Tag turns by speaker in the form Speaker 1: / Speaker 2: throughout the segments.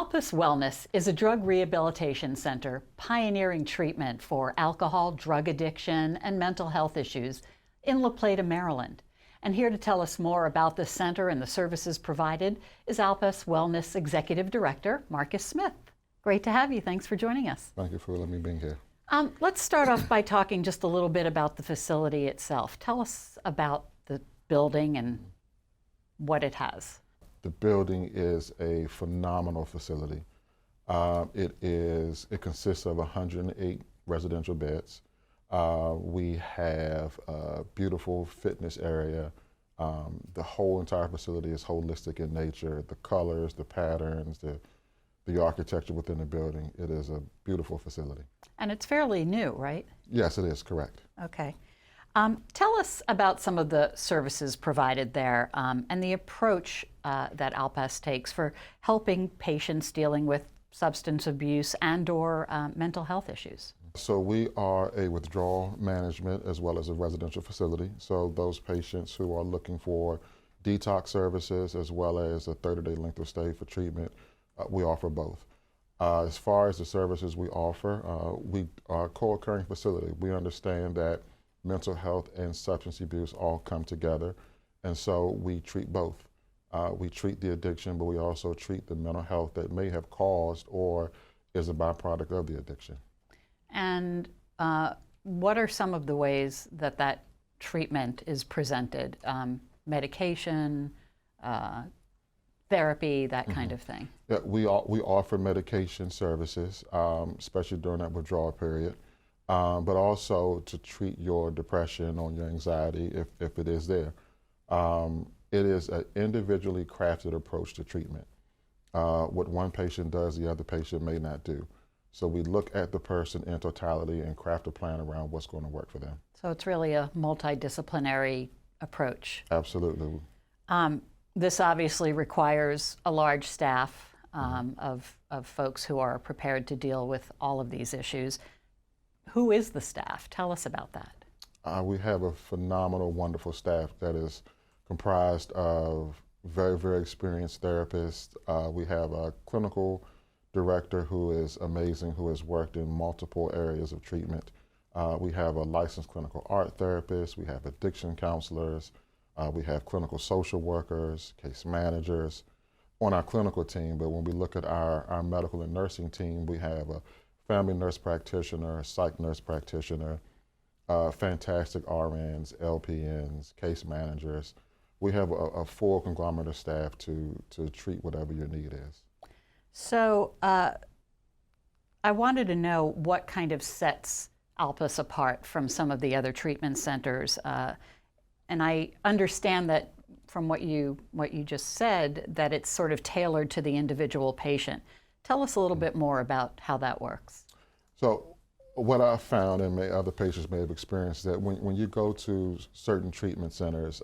Speaker 1: Alpus Wellness is a drug rehabilitation center pioneering treatment for alcohol, drug addiction, and mental health issues in La Plata, Maryland. And here to tell us more about this center and the services provided is Alpus Wellness Executive Director, Marcus Smith. Great to have you. Thanks for joining us.
Speaker 2: Thank you for letting me be here.
Speaker 1: Let's start off by talking just a little bit about the facility itself. Tell us about the building and what it has.
Speaker 2: The building is a phenomenal facility. It consists of 108 residential beds. We have a beautiful fitness area. The whole entire facility is holistic in nature. The colors, the patterns, the architecture within the building. It is a beautiful facility.
Speaker 1: And it's fairly new, right?
Speaker 2: Yes, it is, correct.
Speaker 1: Okay. Tell us about some of the services provided there and the approach that Alpus takes for helping patients dealing with substance abuse and/or mental health issues.
Speaker 2: So we are a withdrawal management as well as a residential facility. So those patients who are looking for detox services as well as a 30-day length of stay for treatment, we offer both. As far as the services we offer, we are a co-occurring facility. We understand that mental health and substance abuse all come together, and so we treat both. We treat the addiction, but we also treat the mental health that may have caused or is a byproduct of the addiction. And
Speaker 1: what are some of the ways that that treatment is presented? Medication, therapy, that kind of thing?
Speaker 2: Yeah, we offer medication services, especially during that withdrawal period. But also to treat your depression or your anxiety if it is there. It is an individually crafted approach to treatment. What one patient does, the other patient may not do. So we look at the person in totality and craft a plan around what's going to work for them.
Speaker 1: So it's really a multidisciplinary approach.
Speaker 2: Absolutely.
Speaker 1: This obviously requires a large staff of folks who are prepared to deal with all of these issues. Who is the staff? Tell us about that.
Speaker 2: We have a phenomenal, wonderful staff that is comprised of very, very experienced therapists. We have a clinical director who is amazing, who has worked in multiple areas of treatment. We have a licensed clinical art therapist. We have addiction counselors. We have clinical social workers, case managers on our clinical team. But when we look at our medical and nursing team, we have a family nurse practitioner, psych nurse practitioner, fantastic RNs, LPNs, case managers. We have a full conglomerate of staff to treat whatever your need is.
Speaker 1: So I wanted to know what kind of sets Alpus apart from some of the other treatment centers. And I understand that from what you just said, that it's sort of tailored to the individual patient. Tell us a little bit more about how that works.
Speaker 2: So what I've found, and other patients may have experienced, that when you go to certain treatment centers,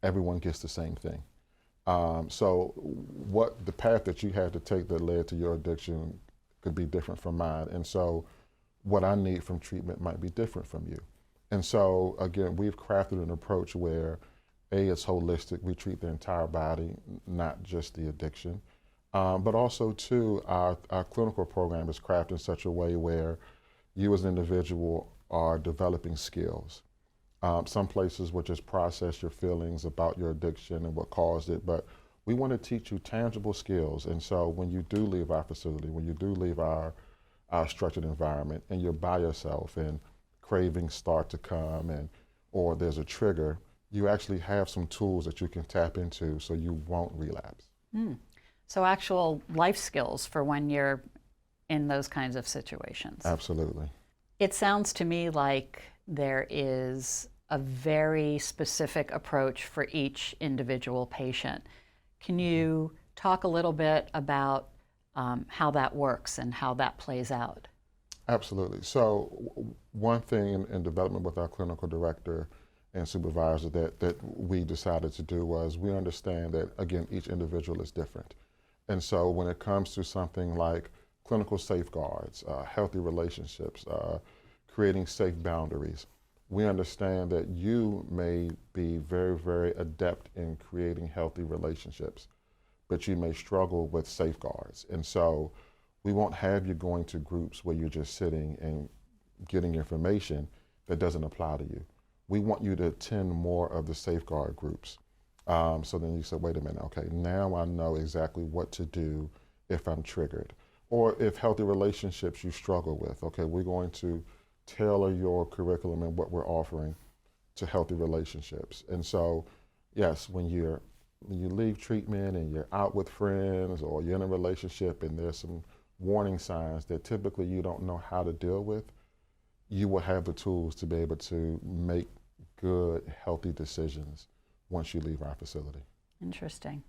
Speaker 2: everyone gets the same thing. So what the path that you had to take that led to your addiction could be different from mine. And so what I need from treatment might be different from you. And so again, we've crafted an approach where it's holistic. We treat the entire body, not just the addiction. But also, too, our clinical program is crafted in such a way where you as an individual are developing skills. Some places will just process your feelings about your addiction and what caused it, but we want to teach you tangible skills. And so when you do leave our facility, when you do leave our structured environment and you're by yourself and cravings start to come or there's a trigger, you actually have some tools that you can tap into so you won't relapse.
Speaker 1: So actual life skills for when you're in those kinds of situations.
Speaker 2: Absolutely.
Speaker 1: It sounds to me like there is a very specific approach for each individual patient. Can you talk a little bit about how that works and how that plays out?
Speaker 2: Absolutely. So one thing in development with our clinical director and supervisor that we decided to do was we understand that, again, each individual is different. And so when it comes to something like clinical safeguards, healthy relationships, creating safe boundaries, we understand that you may be very, very adept in creating healthy relationships. but you may struggle with safeguards. And so we won't have you going to groups where you're just sitting and getting information that doesn't apply to you. We want you to attend more of the safeguard groups. So then you say, wait a minute, okay, now I know exactly what to do if I'm triggered. Or if healthy relationships you struggle with, okay, we're going to tailor your curriculum and what we're offering to healthy relationships. And so, yes, when you leave treatment and you're out with friends or you're in a relationship and there's some warning signs that typically you don't know how to deal with, you will have the tools to be able to make good, healthy decisions once you leave our facility.
Speaker 1: Interesting.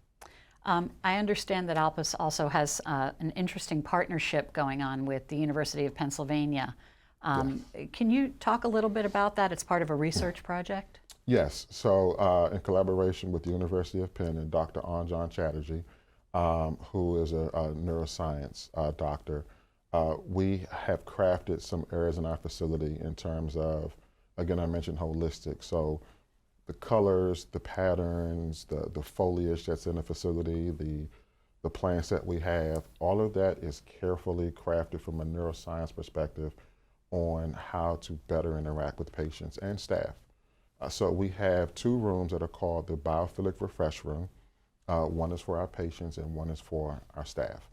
Speaker 1: I understand that ALPUS also has an interesting partnership going on with the University of Pennsylvania.
Speaker 2: Yes.
Speaker 1: Can you talk a little bit about that? It's part of a research project?
Speaker 2: Yes, so in collaboration with the University of Penn and Dr. Anjan Chatterjee, who is a neuroscience doctor, we have crafted some areas in our facility in terms of, again, I mentioned holistic, so the colors, the patterns, the foliage that's in the facility, the plants that we have, all of that is carefully crafted from a neuroscience perspective on how to better interact with patients and staff. So we have 2 rooms that are called the Biophilic Refresh Room. One is for our patients and one is for our staff.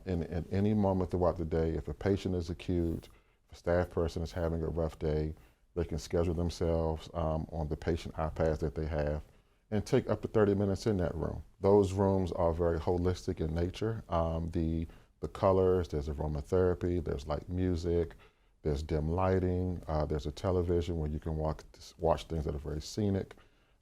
Speaker 2: In any moment throughout the day, if a patient is acute, if a staff person is having a rough day, they can schedule themselves on the patient iPads that they have and take up to 30 minutes in that room. Those rooms are very holistic in nature. The colors, there's aromatherapy, there's light music, there's dim lighting, there's a television where you can watch things that are very scenic.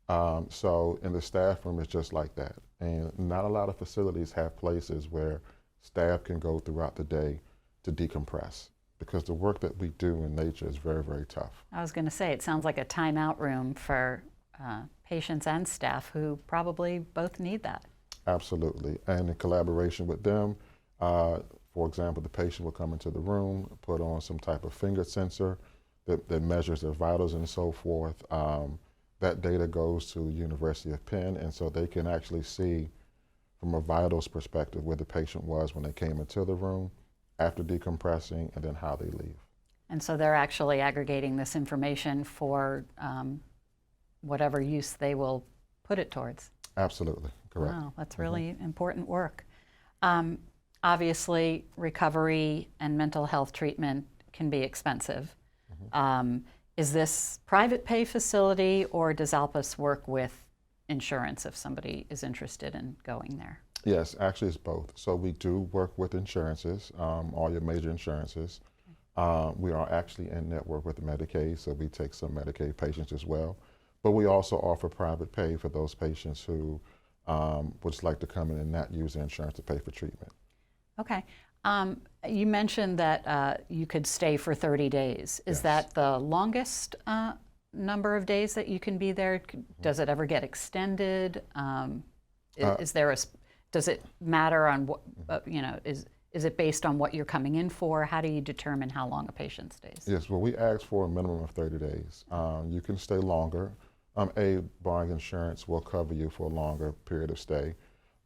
Speaker 2: So in the staff room, it's just like that. And not a lot of facilities have places where staff can go throughout the day to decompress, because the work that we do in nature is very, very tough.
Speaker 1: I was going to say, it sounds like a timeout room for patients and staff who probably both need that.
Speaker 2: Absolutely. And in collaboration with them, for example, the patient will come into the room, put on some type of finger sensor that measures their vitals and so forth. That data goes to the University of Penn, and so they can actually see from a vitals perspective where the patient was when they came into the room, after decompressing, and then how they leave.
Speaker 1: And so they're actually aggregating this information for whatever use they will put it towards.
Speaker 2: Absolutely, correct.
Speaker 1: Wow, that's really important work. Obviously, recovery and mental health treatment can be expensive. Is this private pay facility, or does ALPUS work with insurance if somebody is interested in going there?
Speaker 2: Yes, actually it's both. So we do work with insurances, all your major insurances. We are actually in network with Medicaid, so we take some Medicaid patients as well. But we also offer private pay for those patients who would just like to come in and not use the insurance to pay for treatment.
Speaker 1: Okay. You mentioned that you could stay for 30 days. Is
Speaker 2: Yes.
Speaker 1: that the longest number of days that you can be there? Does it ever get extended? Is there does it matter on what, is it based on what you're coming in for? How do you determine how long a patient stays?
Speaker 2: Yes, well, we ask for a minimum of 30 days. You can stay longer. Barring insurance will cover you for a longer period of stay.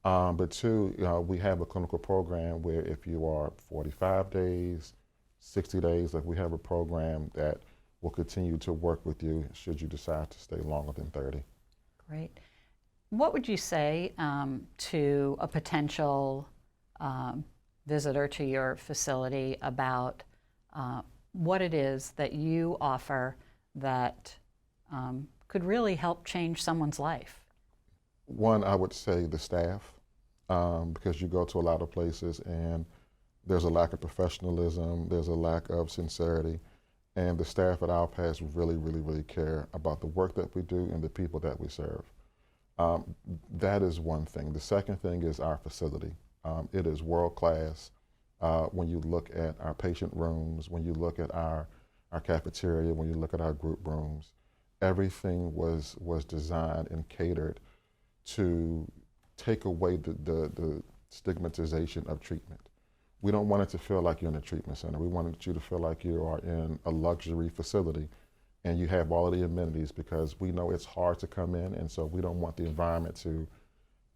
Speaker 2: But 2, we have a clinical program where if you are 45 days, 60 days, like we have a program that will continue to work with you should you decide to stay longer than 30.
Speaker 1: Great. What would you say to a potential visitor to your facility about what it is that you offer that could really help change someone's life?
Speaker 2: One, I would say the staff, because you go to a lot of places and there's a lack of professionalism, there's a lack of sincerity, and the staff at ALPAS really, really, really care about the work that we do and the people that we serve. That is one thing. The second thing is our facility. It is world class. When you look at our patient rooms, when you look at our cafeteria, when you look at our group rooms, everything was designed and catered to take away the stigmatization of treatment. We don't want it to feel like you're in a treatment center. We want you to feel like you are in a luxury facility and you have all of the amenities, because we know it's hard to come in, and so we don't want the environment to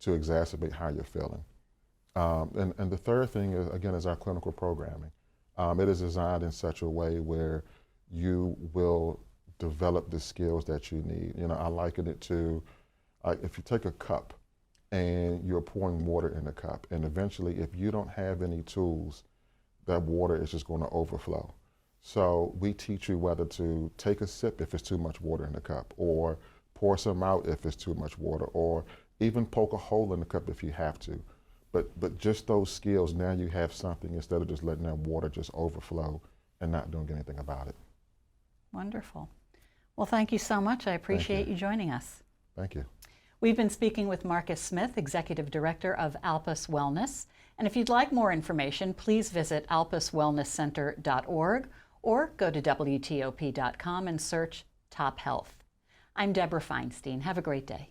Speaker 2: to exacerbate how you're feeling. And the third thing is, again, is our clinical programming. It is designed in such a way where you will develop the skills that you need. You know, I liken it to, if you take a cup and you're pouring water in the cup, and eventually if you don't have any tools, that water is just going to overflow. So we teach you whether to take a sip if it's too much water in the cup, or pour some out if it's too much water, or even poke a hole in the cup if you have to. But just those skills, now you have something instead of just letting that water just overflow and not doing anything about it.
Speaker 1: Wonderful. Well, thank you so much. I appreciate you joining us.
Speaker 2: Thank you.
Speaker 1: We've been speaking with Marcus Smith, Executive Director of Alpus Wellness. And if you'd like more information, please visit alpuswellnesscenter.org or go to WTOP.com and search Top Health. I'm Deborah Feinstein. Have a great day.